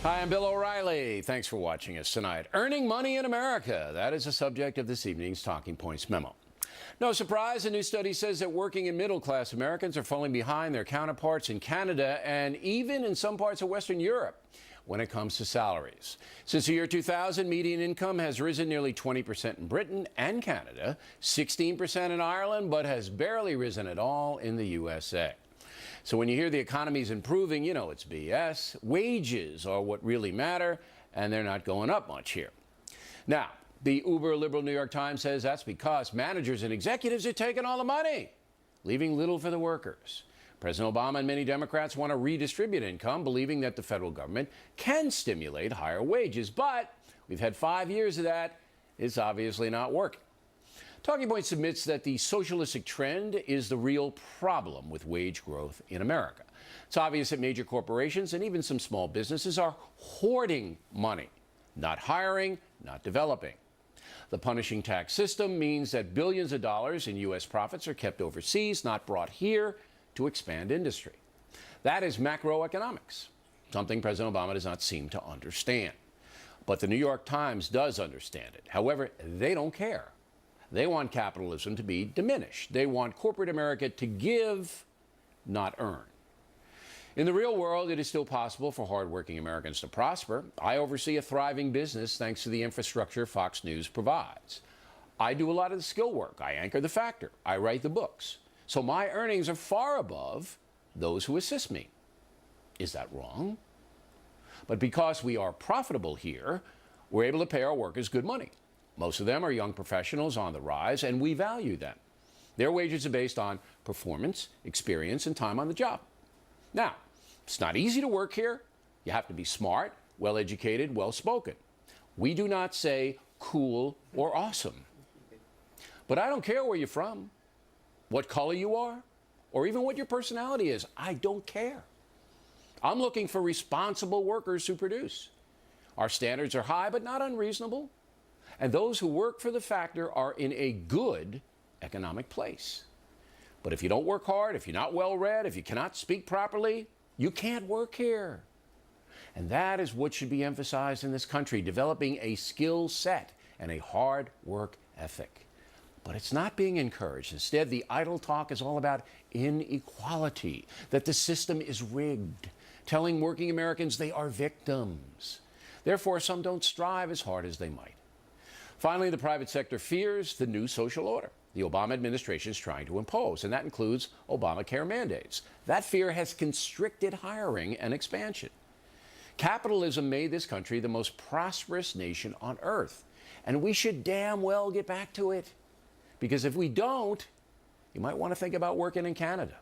Hi, I'm Bill O'Reilly. Thanks for watching us tonight. Earning money in America. That is the subject of this evening's Talking Points memo. No surprise, a new study says that working and middle-class Americans are falling behind their counterparts in Canada and even in some parts of Western Europe when it comes to salaries. Since the year 2000, median income has risen nearly 20% in Britain and Canada, 16% in Ireland, but has barely risen at all in the USA. So when you hear the economy's improving, you know it's BS. Wages are what really matter, and they're not going up much here. Now, the uber-liberal New York Times says that's because managers and executives are taking all the money, leaving little for the workers. President Obama and many Democrats want to redistribute income, believing that the federal government can stimulate higher wages. But we've had 5 years of that. It's obviously not working. Talking Points admits that the socialistic trend is the real problem with wage growth in America. It's obvious that major corporations and even some small businesses are hoarding money, not hiring, not developing. The punishing tax system means that billions of dollars in U.S. profits are kept overseas, not brought here to expand industry. That is macroeconomics, something President Obama does not seem to understand. But the New York Times does understand it. However, they don't care. They want capitalism to be diminished. They want corporate America to give, not earn. In the real world, it is still possible for hardworking Americans to prosper. I oversee a thriving business thanks to the infrastructure Fox News provides. I do a lot of the skill work. I anchor the factor. I write the books. So my earnings are far above those who assist me. Is that wrong? But because we are profitable here, we're able to pay our workers good money. Most of them are young professionals on the rise, and we value them. Their wages are based on performance, experience, and time on the job. Now, it's not easy to work here. You have to be smart, well-educated, well-spoken. We do not say cool or awesome. But I don't care where you're from, what color you are, or even what your personality is. I don't care. I'm looking for responsible workers who produce. Our standards are high, but not unreasonable. And those who work for the factor are in a good economic place. But if you don't work hard, if you're not well-read, if you cannot speak properly, you can't work here. And that is what should be emphasized in this country, developing a skill set and a hard work ethic. But it's not being encouraged. Instead, the idle talk is all about inequality, that the system is rigged, telling working Americans they are victims. Therefore, some don't strive as hard as they might. Finally, the private sector fears the new social order the Obama administration is trying to impose, and that includes Obamacare mandates. That fear has constricted hiring and expansion. Capitalism made this country the most prosperous nation on earth, and we should damn well get back to it. Because if we don't, you might want to think about working in Canada.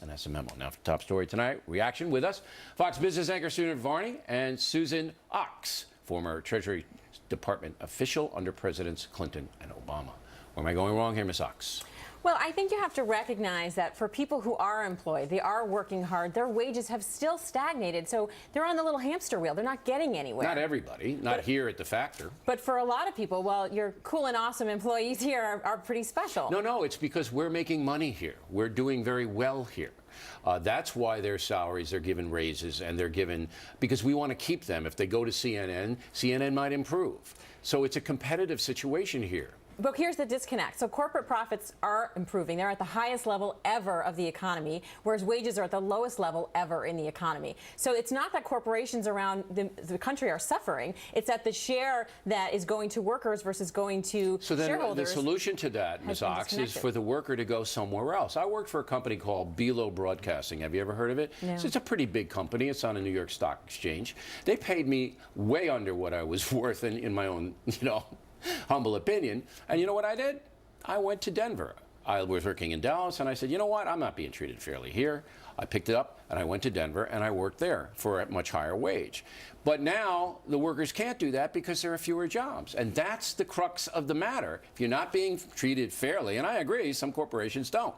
And that's the memo. Now for the top story tonight, reaction with us, Fox Business anchor Susan Varney and Susan Ox, former Treasury Department official under Presidents Clinton and Obama. Where am I going wrong here, Ms. Ox? Well, I think you have to recognize that for people who are employed, they are working hard, their wages have still stagnated. So they're on the little hamster wheel. They're not getting anywhere. Not everybody, not here at the factor. But for a lot of people, well, your cool and awesome employees here are pretty special. No, it's because we're making money here. We're doing very well here. That's why their salaries are given raises, and they're given because we want to keep them. If they go to CNN, CNN might improve. So it's a competitive situation here. But here's the disconnect. So corporate profits are improving. They're at the highest level ever of the economy, whereas wages are at the lowest level ever in the economy. So it's not that corporations around the country are suffering. It's that the share that is going to workers versus going to shareholders. So then the solution to that, Ms. Ox, is for the worker to go somewhere else. I worked for a company called Belo Broadcasting. Have you ever heard of it? No. So it's a pretty big company. It's on a New York Stock Exchange. They paid me way under what I was worth in my own, humble opinion. And you know what I did? I went to Denver. I was working in Dallas, and I said, you know what? I'm not being treated fairly here. I picked it up, and I went to Denver, and I worked there for a much higher wage. But now the workers can't do that because there are fewer jobs. And that's the crux of the matter. If you're not being treated fairly, and I agree, some corporations don't,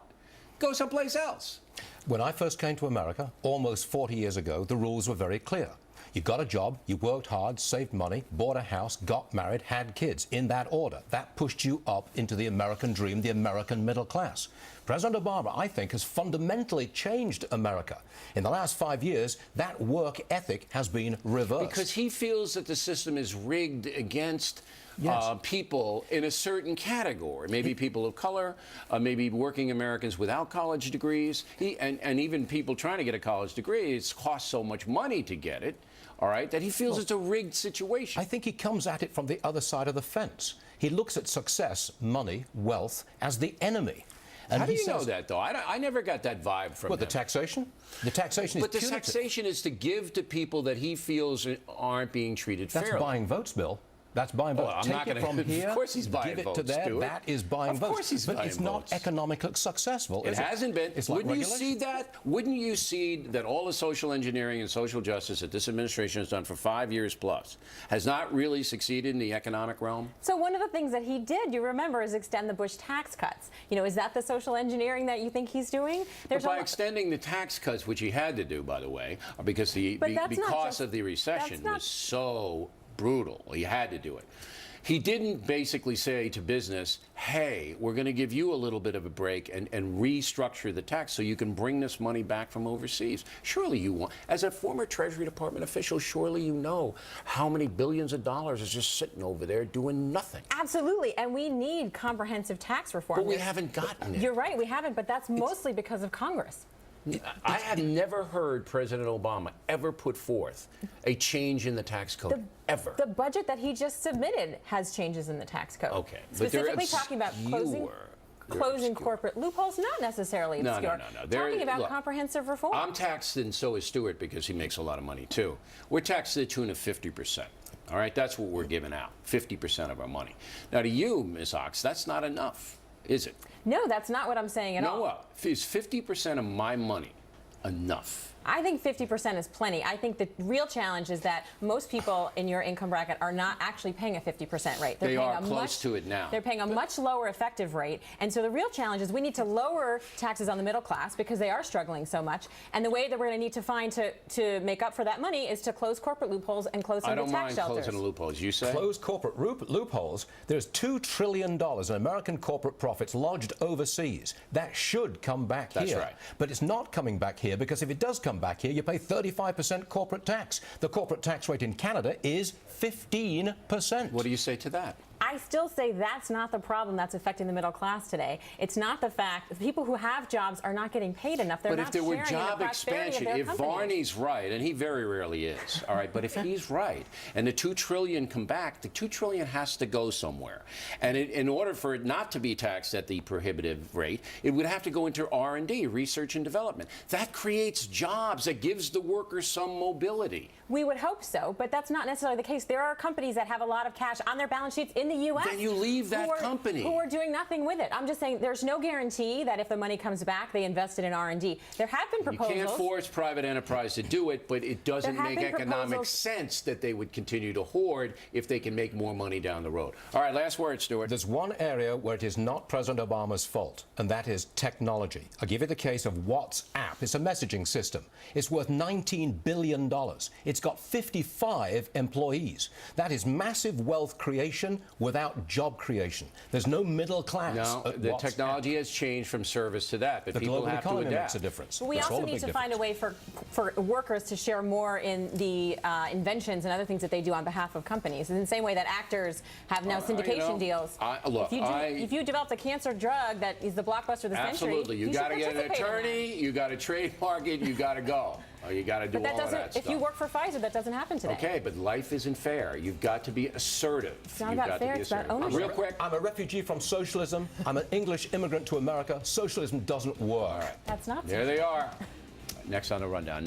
go someplace else. When I first came to America, almost 40 years ago, the rules were very clear. You got a job, you worked hard, saved money, bought a house, got married, had kids, in that order. That pushed you up into the American dream, the American middle class. President Obama, I think, has fundamentally changed America. In the last 5 years, that work ethic has been reversed. Because he feels that the system is rigged against Yes. people in a certain category, maybe people of color, maybe working Americans without college degrees, and even people trying to get a college degree. It costs so much money to get it, all right, that he feels it's a rigged situation. I think he comes at it from the other side of the fence. He looks at success, money, wealth as the enemy. And How do he you know says, that, though? I never got that vibe from Well, the him. taxation? The taxation is But the punitive. taxation is to give to people that he feels aren't being treated That's fairly. buying votes, Bill. That's buying votes. Well, I'm Take not it gonna- from here, Of course he's buying give it votes, to there. Stuart. That is buying Of votes. course he's but buying it's not votes. economically successful. It is hasn't been. It's like Wouldn't you regulation. see that? Wouldn't you see that all the social engineering and social justice that this administration has done for 5 years plus has not really succeeded in the economic realm? So one of the things that he did, you remember, is extend the Bush tax cuts. You know, is that the social engineering that you think he's doing? But by extending the tax cuts, which he had to do, by the way, because But that's not because just- of the recession that's not- was so brutal, he had to do it. He didn't basically say to business, hey, we're going to give you a little bit of a break and restructure the tax so you can bring this money back from overseas. Surely you want, as a former Treasury Department official, surely you know how many billions of dollars is just sitting over there doing nothing. Absolutely, and we need comprehensive tax reform. But we haven't gotten it. You're right, we haven't, but that's mostly because of Congress. I have never heard President Obama ever put forth a change in the tax code, ever. The budget that he just submitted has changes in the tax code. Okay, but they're Specifically talking about closing obscure. corporate loopholes, not necessarily obscure. No. Talking about Look, comprehensive reform. I'm taxed, and so is Stuart, because he makes a lot of money, too. We're taxed to the tune of 50%. All right, that's what we're giving out, 50% of our money. Now, to you, Ms. Ox, that's not enough, is it? No, that's not what I'm saying at all. No, is 50% of my money enough? I think 50% is plenty. I think the real challenge is that most people in your income bracket are not actually paying a 50% rate. They are close to it now. They're paying a much lower effective rate. And so the real challenge is we need to lower taxes on the middle class because they are struggling so much. And the way that we're going to need to find to make up for that money is to close corporate loopholes and close some of the tax shelters. I don't mind closing the loopholes. You say? Close corporate loopholes. There's $2 trillion in American corporate profits lodged overseas. That should come back here. That's right. But it's not coming back here because if it does come back here, you pay 35% corporate tax. The corporate tax rate in Canada is 15%. What do you say to that? I still say that's not the problem that's affecting the middle class today. It's not the fact that people who have jobs are not getting paid enough. They're But not if there were sharing in job the prosperity expansion, of their if companies. Varney's right, and he very rarely is, all right, but if he's right, and the $2 trillion come back, the $2 trillion has to go somewhere. And in order for it not to be taxed at the prohibitive rate, it would have to go into R&D, research and development. That creates jobs. That gives the workers some mobility. We would hope so, but that's not necessarily the case. There are companies that have a lot of cash on their balance sheets in the U.S. Then you leave that company. Who are doing nothing with it. I'm just saying there's no guarantee that if the money comes back, they invested in R&D. There have been proposals. You can't force private enterprise to do it, but it doesn't There have make been economic proposals. sense that they would continue to hoard if they can make more money down the road. All right, last word, Stuart. There's one area where it is not President Obama's fault, and that is technology. I'll give you the case of WhatsApp. It's a messaging system. It's worth $19 billion. It's got 55 employees. That is massive wealth creation without job creation. There's no middle class. No, at the WhatsApp. technology has changed from service to that, but The people global have to economy adapt. makes a difference. We That's all also the need big to find a way for workers to share more in the inventions and other things that they do on behalf of companies. In the same way that actors have now syndication deals. If you developed a cancer drug that is the blockbuster of the century, Absolutely. You got to get an attorney, you got to trademark it, you got to go. Or you got to do But that all of doesn't. that If stuff. you work for Pfizer, that doesn't happen today. Okay, but life isn't fair. You've got to be assertive. It's not You've about got fair, to be it's about assertive. ownership. Real quick. I'm a refugee from socialism. I'm an English immigrant to America. Socialism doesn't work. All right. That's not. There they are. Next on the rundown.